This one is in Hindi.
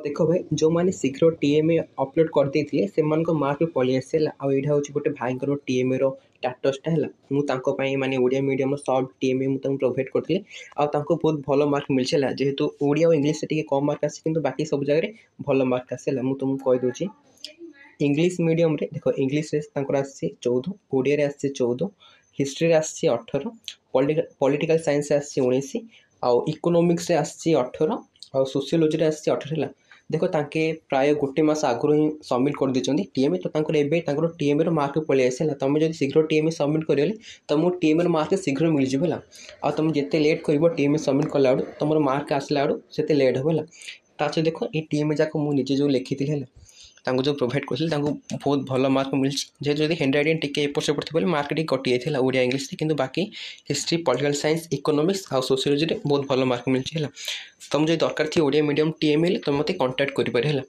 देख भाई जो मैंने शीघ्र टीएमए अपलोड करदे से मार्क पलि आसला आईटा हूँ गोटे भाई टीएमए स्टाटसटा है माने ओडिया मीडियम सॉफ्ट टीएमए मुझे प्रोवाइड करते बहुत भल मार्क मिलला जेहेतु ओडिया और इंग्लीश से कम मार्क आसे कि बाकी सब जगह भल मार्क आसला मुझे तुमको कहीदे इंग्लीश मीडियम रे देख इंग्लीश आसी 14 ओडिया आसी 14 हिस्ट्री आसी 18 पॉलिटिकल साइंस आसी 19 आउ इकोनॉमिक्स आसी 18 और सोशियोलॉजी आसी 18 देख ताके प्राय गोटे मस आगु ही सबमिट कर देछंती टीएमए तो टीएमए मार्क पलि आसला तुम जो शीघ्र टीएमए सबमिट कर तुम टीएमए मार्क शीघ्र मिल जाए आ तुम जिते लेट कर टीएमए सबमिट कला तुम मार्क आसला से लेट हो ताच देख ये टीएमए जाक मुझे जो लिखी है जो प्रोवाइड कर बहुत भल मार्क मिली जेहतु जब हैंड रईटिंग टी एपट सेपट थी मार्क टी कटि जाता ओडिया इंग्लीश कि बाकी हिस्ट्री पॉलिटिकल साइंस इकोनॉमिक्स और सोशियोलॉजी बहुत भल मार्क मिली तुम जो दरकार थी ओडिया मीडियम टीएमए तुम मत कांटेक्ट कर।